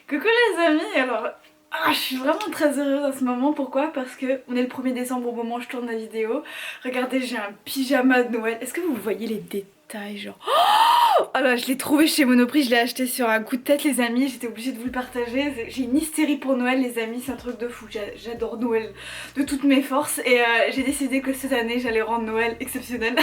Coucou les amis, alors je suis vraiment très heureuse à ce moment, pourquoi? Parce que on est le 1er décembre au moment où je tourne la vidéo. Regardez, j'ai un pyjama de Noël, est-ce que vous voyez les détails genre... Oh là, je l'ai trouvé chez Monoprix, je l'ai acheté sur un coup de tête les amis, j'étais obligée de vous le partager. J'ai une hystérie pour Noël les amis, c'est un truc de fou, j'adore Noël de toutes mes forces. Et j'ai décidé que cette année j'allais rendre Noël exceptionnel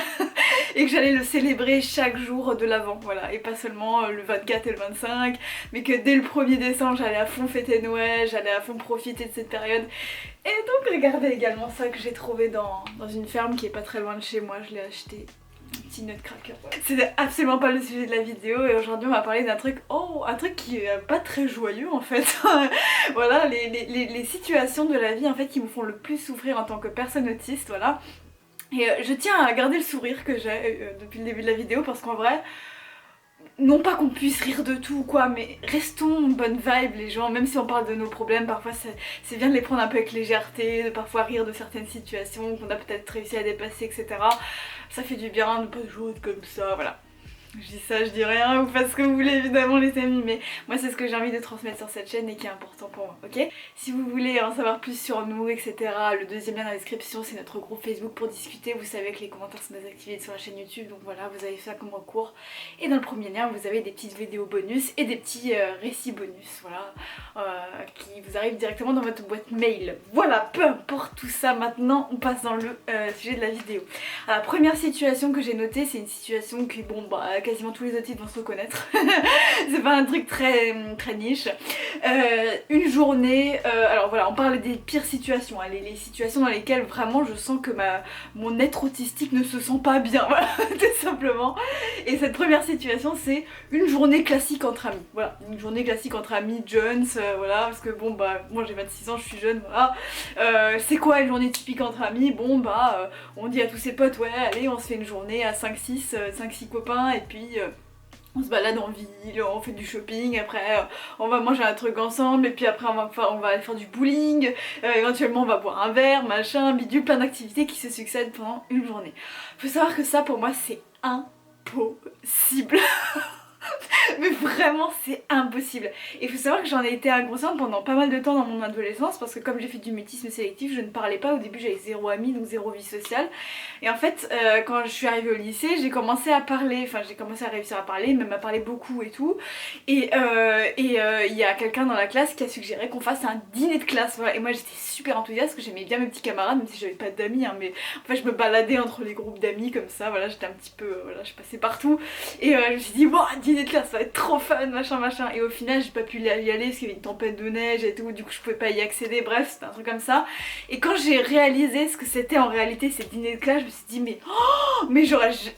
et que j'allais le célébrer chaque jour de l'avant, voilà. Et pas seulement le 24 et le 25, mais que dès le 1er décembre j'allais à fond fêter Noël, j'allais à fond profiter de cette période. Et donc regardez également ça que j'ai trouvé dans une ferme qui est pas très loin de chez moi, je l'ai acheté. Petit nutcracker. C'était absolument pas le sujet de la vidéo et aujourd'hui on va parler d'un truc, un truc qui est pas très joyeux en fait. Voilà, les situations de la vie en fait qui me font le plus souffrir en tant que personne autiste, voilà. Et je tiens à garder le sourire que j'ai depuis le début de la vidéo parce qu'en vrai, non pas qu'on puisse rire de tout ou quoi, mais restons bonne vibe les gens, même si on parle de nos problèmes, parfois c'est bien de les prendre un peu avec légèreté, de parfois rire de certaines situations qu'on a peut-être réussi à dépasser, etc. Ça fait du bien de pas toujours être comme ça, voilà. Je dis ça, je dis rien, vous faites ce que vous voulez évidemment les amis, mais moi c'est ce que j'ai envie de transmettre sur cette chaîne et qui est important pour moi, ok? Si vous voulez en savoir plus sur nous, etc., le deuxième lien dans la description c'est notre groupe Facebook pour discuter, vous savez que les commentaires sont désactivés sur la chaîne YouTube, donc voilà, vous avez ça comme recours. Et dans le premier lien vous avez des petites vidéos bonus et des petits récits bonus, voilà, qui vous arrivent directement dans votre boîte mail. Voilà, peu importe tout ça, maintenant on passe dans le sujet de la vidéo. Alors, la première situation que j'ai notée, c'est une situation qui, bon bah, quasiment tous les autistes vont se reconnaître. C'est pas un truc très niche. Une journée, alors voilà, on parle des pires situations, hein, les situations dans lesquelles vraiment je sens que mon être autistique ne se sent pas bien, voilà, tout simplement. Et cette première situation, c'est une journée classique entre amis. Voilà, une journée classique entre amis, Jones, voilà, parce que bon bah, moi j'ai 26 ans, je suis jeune, voilà. C'est quoi une journée typique entre amis? Bon bah, on dit à tous ses potes, ouais, allez, on se fait une journée à 5-6 copains, et puis on se balade en ville, on fait du shopping, après on va manger un truc ensemble, et puis après on va aller faire du bowling, éventuellement on va boire un verre, machin, bidule, plein d'activités qui se succèdent pendant une journée. Faut savoir que ça pour moi c'est impossible. Mais vraiment c'est impossible. Et il faut savoir que j'en ai été inconsciente pendant pas mal de temps dans mon adolescence, parce que comme j'ai fait du mutisme sélectif, je ne parlais pas. Au début j'avais zéro ami, donc zéro vie sociale. Et en fait quand je suis arrivée au lycée, j'ai commencé à parler, enfin j'ai commencé à réussir à parler, même à parler beaucoup et tout. Et il y a quelqu'un dans la classe qui a suggéré qu'on fasse un dîner de classe, voilà. Et moi j'étais super enthousiaste parce que j'aimais bien mes petits camarades, même si j'avais pas d'amis, hein, mais en fait je me baladais entre les groupes d'amis comme ça, voilà, j'étais un petit peu, voilà, je passais partout. Et je me suis dit, wow, dîner de classe, ça va être trop fun, machin machin. Et au final j'ai pas pu y aller parce qu'il y avait une tempête de neige et tout, du coup je pouvais pas y accéder, bref c'était un truc comme ça. Et quand j'ai réalisé ce que c'était en réalité ces dîners de classe, je me suis dit mais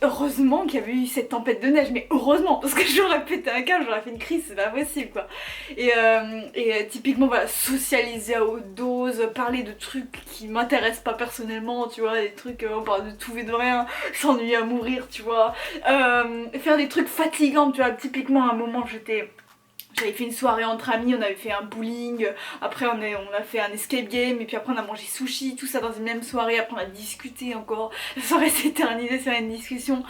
heureusement qu'il y avait eu cette tempête de neige, mais heureusement, parce que j'aurais pété un câble, j'aurais fait une crise, c'est pas possible quoi. Et typiquement voilà, socialiser à haute dose, parler de trucs qui m'intéressent pas personnellement, tu vois, des trucs, on parle de tout et de rien, s'ennuyer à mourir, tu vois, faire des trucs fatigants, tu vois, typiquement à un moment j'avais fait une soirée entre amis, on avait fait un bowling, après on a fait un escape game, et puis après on a mangé sushi, tout ça dans une même soirée, après on a discuté encore, la soirée s'est éternisée sur une discussion,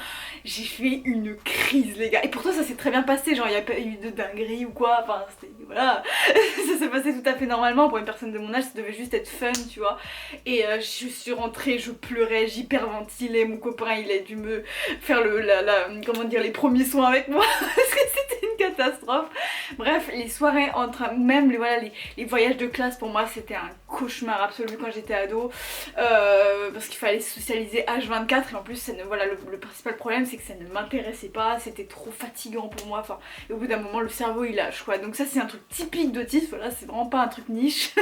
j'ai fait une crise les gars, et pourtant ça s'est très bien passé, genre il n'y a pas eu de dinguerie ou quoi, enfin c'était, voilà, ça s'est passé tout à fait normalement, pour une personne de mon âge ça devait juste être fun, tu vois, et je suis rentrée, je pleurais, j'hyperventilais, mon copain il a dû me faire comment dire, les premiers soins avec moi, parce que c'était une catastrophe. Bref, les soirées entre même voilà, les voyages de classe pour moi c'était un cauchemar absolu quand j'étais ado, parce qu'il fallait socialiser H24 et en plus voilà, le principal problème c'est que ça ne m'intéressait pas, c'était trop fatigant pour moi, enfin et au bout d'un moment le cerveau il lâche quoi, donc ça c'est un truc typique d'autisme, voilà, c'est vraiment pas un truc niche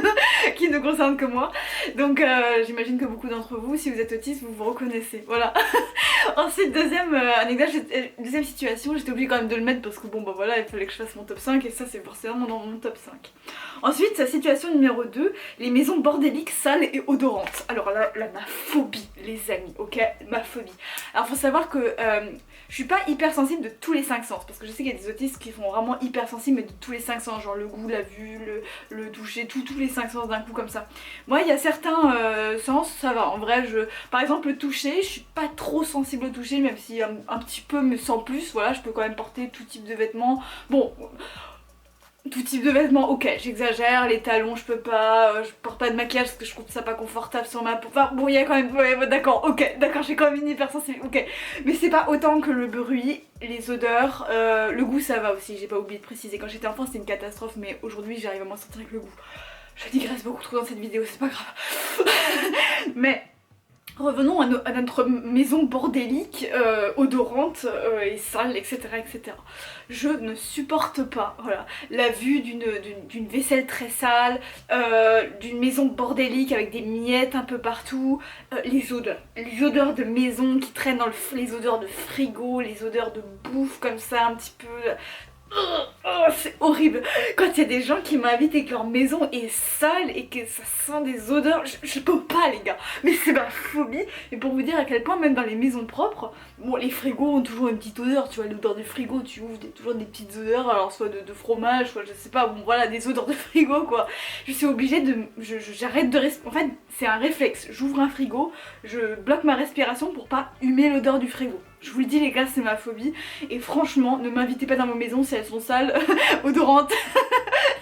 qui ne concerne que moi, donc j'imagine que beaucoup d'entre vous, si vous êtes autiste, vous vous reconnaissez, voilà. Ensuite, deuxième anecdote, deuxième situation, j'étais obligée quand même de le mettre parce que bon bah voilà, il fallait que je fasse mon top 5 et ça c'est forcément dans mon top 5. Ensuite, sa situation numéro 2, les maisons bordéliques, sales et odorantes. Alors là ma phobie les amis, ok, ma phobie. Alors faut savoir que je suis pas hyper sensible de tous les 5 sens, parce que je sais qu'il y a des autistes qui sont vraiment hyper sensibles mais de tous les 5 sens, genre le goût, la vue, le toucher, tous les 5 sens d'un coup comme ça. Moi il y a certains sens, ça va, en vrai par exemple le toucher, je suis pas trop sensible au toucher, même si un petit peu mais sans plus, voilà, je peux quand même porter tout type de vêtements. Bon, tout type de vêtements, ok, j'exagère, les talons je peux pas, je porte pas de maquillage parce que je trouve ça pas confortable sur ma peau. Enfin bon, il y a quand même, ouais, d'accord, ok, d'accord, j'ai quand même une hypersensible, ok. Mais c'est pas autant que le bruit, les odeurs, le goût ça va aussi, j'ai pas oublié de préciser. Quand j'étais enfant c'était une catastrophe, mais aujourd'hui j'arrive à m'en sortir avec le goût. Je digresse beaucoup trop dans cette vidéo, c'est pas grave. Mais revenons à notre maison bordélique, odorante et sale, etc., etc. Je ne supporte pas, voilà, la vue d'une vaisselle très sale, d'une maison bordélique avec des miettes un peu partout, les odeurs de maison qui traînent dans les odeurs de frigo, les odeurs de bouffe comme ça, un petit peu. Oh, c'est horrible quand il y a des gens qui m'invitent et que leur maison est sale et que ça sent des odeurs, je peux pas les gars, mais c'est ma phobie. Et pour vous dire à quel point même dans les maisons propres, bon les frigos ont toujours une petite odeur, tu vois l'odeur du frigo, tu ouvres toujours des petites odeurs, alors soit de fromage, soit je sais pas, bon voilà des odeurs de frigo quoi. Je suis obligée de, j'arrête de respirer, en fait c'est un réflexe, j'ouvre un frigo, je bloque ma respiration pour pas humer l'odeur du frigo. Je vous le dis les gars, c'est ma phobie. Et franchement, ne m'invitez pas dans vos maisons si elles sont sales, odorantes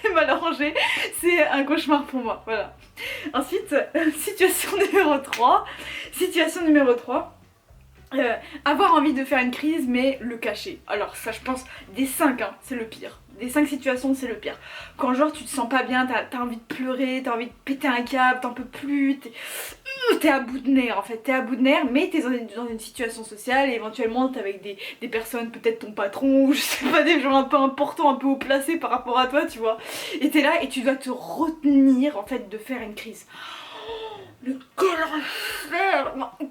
et mal rangées. C'est un cauchemar pour moi, voilà. Ensuite, situation numéro 3. Situation numéro 3. Avoir envie de faire une crise mais le cacher. Alors ça je pense des 5 hein, c'est le pire. Des 5 situations c'est le pire. Quand genre tu te sens pas bien, t'as envie de pleurer, t'as envie de péter un câble, t'en peux plus, t'es à bout de nerfs en fait, t'es à bout de nerfs mais t'es dans une situation sociale et éventuellement t'es avec des personnes, peut-être ton patron ou je sais pas, des gens un peu importants, un peu haut placés par rapport à toi tu vois. Et t'es là et tu dois te retenir en fait de faire une crise. Le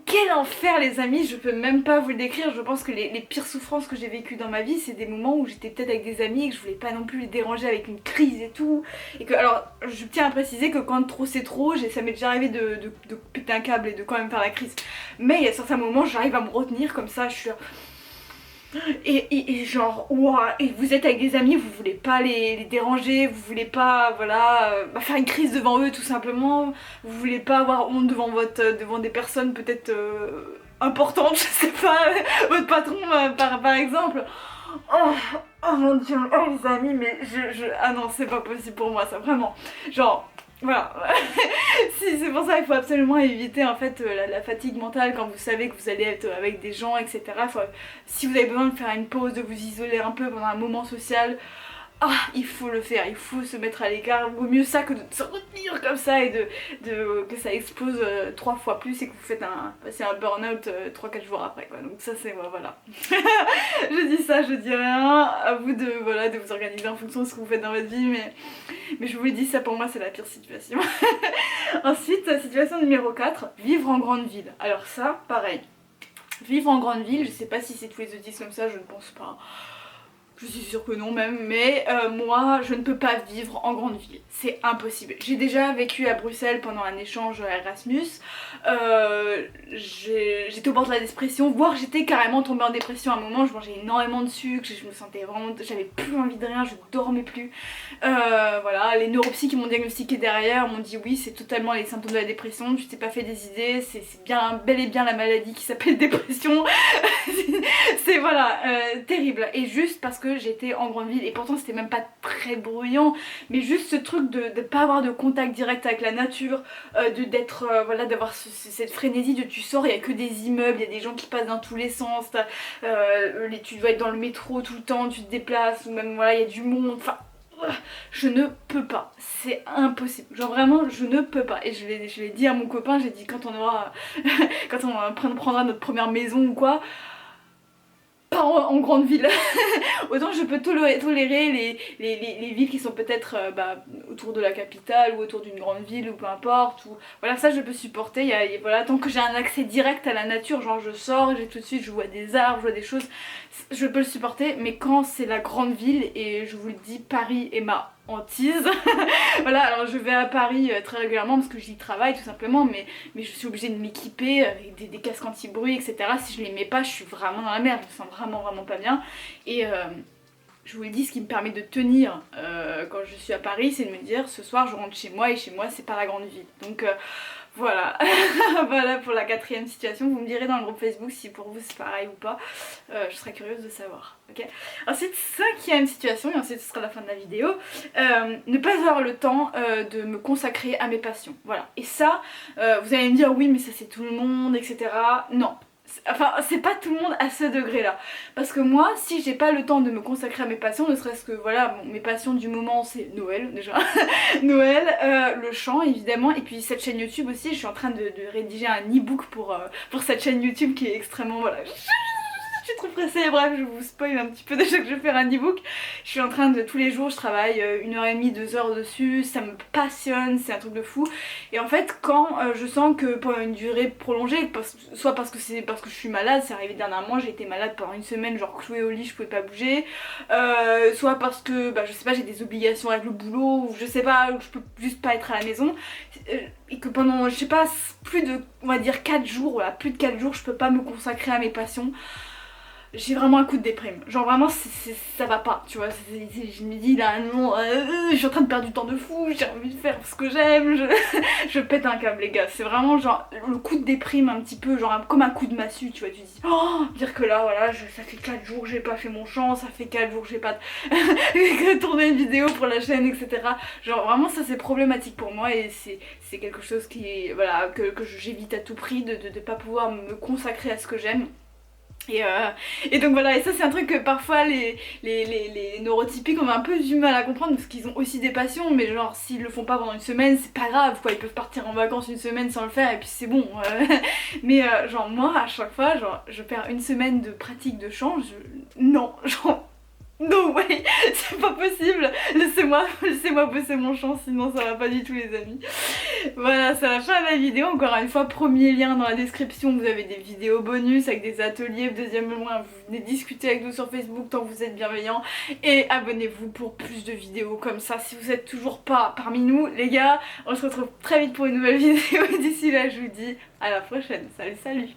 quel enfer les amis, je peux même pas vous le décrire. Je pense que les pires souffrances que j'ai vécues dans ma vie, c'est des moments où j'étais peut-être avec des amis et que je voulais pas non plus les déranger avec une crise et tout. Et que, alors, je tiens à préciser que quand trop c'est trop, ça m'est déjà arrivé de péter un câble et de quand même faire la crise. Mais il y a certains moments, j'arrive à me retenir comme ça, je suis là. Et genre, ouah, et vous êtes avec des amis, vous voulez pas les déranger, vous voulez pas, voilà, faire une crise devant eux tout simplement, vous voulez pas avoir honte devant des personnes peut-être importantes, je sais pas, votre patron par exemple. Oh, oh mon dieu, oh les amis, mais ah non, c'est pas possible pour moi ça, vraiment. Genre, voilà. Si, c'est pour ça qu'il faut absolument éviter en fait la fatigue mentale quand vous savez que vous allez être avec des gens, etc. Si vous avez besoin de faire une pause, de vous isoler un peu pendant un moment social, il faut le faire, il faut se mettre à l'écart. Vaut mieux ça que de se retenir comme ça et que ça explose 3 fois plus et que vous faites un burn-out 3-4 jours après quoi. Donc ça c'est voilà. Je dis ça, je dis rien. À vous de vous organiser en fonction de ce que vous faites dans votre vie, mais je vous le dis, ça pour moi c'est la pire situation. Ensuite, situation numéro 4, vivre en grande ville. Alors ça, pareil. Vivre en grande ville, je sais pas si c'est tous les autistes comme ça, je ne pense pas. Je suis sûre que non même, mais moi je ne peux pas vivre en grande ville, c'est impossible. J'ai déjà vécu à Bruxelles pendant un échange Erasmus, j'étais au bord de la dépression, voire j'étais carrément tombée en dépression à un moment, je mangeais énormément de sucre, je me sentais vraiment, j'avais plus envie de rien, je dormais plus. Voilà, les neuropsy qui m'ont diagnostiqué derrière m'ont dit oui c'est totalement les symptômes de la dépression, tu t'es pas fait des idées, c'est bien bel et bien la maladie qui s'appelle dépression. C'est voilà, terrible, et juste parce que j'étais en grande ville et pourtant c'était même pas très bruyant, mais juste ce truc de pas avoir de contact direct avec la nature, d'être voilà, d'avoir cette frénésie de tu sors, il y a que des immeubles, il y a des gens qui passent dans tous les sens, tu dois être dans le métro tout le temps, tu te déplaces, ou même voilà il y a du monde, enfin je ne peux pas, c'est impossible, genre vraiment je ne peux pas. Et je l'ai dit à mon copain, j'ai dit quand on prendra notre première maison ou quoi, pas en grande ville. Autant je peux tolérer les villes qui sont peut-être autour de la capitale ou autour d'une grande ville ou peu importe, ou voilà, ça je peux supporter. Voilà, tant que j'ai un accès direct à la nature, genre je sors, j'ai tout de suite, je vois des arbres, je vois des choses, je peux le supporter. Mais quand c'est la grande ville, et je vous le dis, Paris est ma hantise. Voilà, alors je vais à Paris très régulièrement parce que j'y travaille tout simplement, mais je suis obligée de m'équiper avec des casques anti-bruit, etc. Si je les mets pas, je suis vraiment dans la merde, je me sens vraiment pas bien. je vous le dis, ce qui me permet de tenir quand je suis à Paris, c'est de me dire ce soir je rentre chez moi et chez moi c'est pas la grande ville. Donc voilà, voilà pour la 4e situation. Vous me direz dans le groupe Facebook si pour vous c'est pareil ou pas. Je serais curieuse de savoir. Ok. Ensuite, 5e situation, et ensuite ce sera la fin de la vidéo. Ne pas avoir le temps de me consacrer à mes passions. Voilà. Et ça, vous allez me dire oui mais ça c'est tout le monde, etc. Non. Enfin, c'est pas tout le monde à ce degré là. Parce que moi, si j'ai pas le temps de me consacrer à mes passions, ne serait-ce que voilà, bon, mes passions du moment c'est Noël déjà. Noël, le chant évidemment, et puis cette chaîne YouTube aussi, je suis en train de rédiger un e-book pour cette chaîne YouTube qui est extrêmement, voilà. Je suis trop pressée, bref je vous spoil un petit peu déjà que je vais faire un e-book. Je suis en train de, tous les jours je travaille 1h30, 2 heures dessus, ça me passionne, c'est un truc de fou. Et en fait quand je sens que pendant une durée prolongée, soit parce que je suis malade, c'est arrivé dernièrement, j'ai été malade pendant une semaine, genre clouée au lit, je pouvais pas bouger, soit parce que je sais pas, j'ai des obligations avec le boulot, ou je sais pas, ou je peux juste pas être à la maison, et que pendant je sais pas plus de, on va dire 4 jours, voilà, plus de 4 jours je peux pas me consacrer à mes passions. J'ai vraiment un coup de déprime, genre vraiment ça va pas, tu vois, je me dis là non, je suis en train de perdre du temps de fou, j'ai envie de faire ce que j'aime, je pète un câble les gars, c'est vraiment genre le coup de déprime un petit peu, genre comme un coup de massue, tu vois, tu dis oh, dire que là voilà, ça fait 4 jours que j'ai pas fait mon chant, ça fait 4 jours que j'ai pas tourné une vidéo pour la chaîne, etc. Genre vraiment ça c'est problématique pour moi et c'est quelque chose qui est, voilà, que j'évite à tout prix de pas pouvoir me consacrer à ce que j'aime. Et donc voilà, et ça c'est un truc que parfois les neurotypiques ont un peu du mal à comprendre parce qu'ils ont aussi des passions, mais genre s'ils le font pas pendant une semaine c'est pas grave quoi, ils peuvent partir en vacances une semaine sans le faire et puis c'est bon. Mais genre moi à chaque fois genre je perds une semaine de pratique de chant, non, genre no way, c'est pas possible, laissez-moi bosser mon chant sinon ça va pas du tout les amis. Voilà, c'est la fin de la vidéo, encore une fois premier lien dans la description, vous avez des vidéos bonus avec des ateliers, deuxième lien vous venez discuter avec nous sur Facebook tant que vous êtes bienveillants et abonnez-vous pour plus de vidéos comme ça si vous êtes toujours pas parmi nous les gars. On se retrouve très vite pour une nouvelle vidéo et d'ici là je vous dis à la prochaine, salut.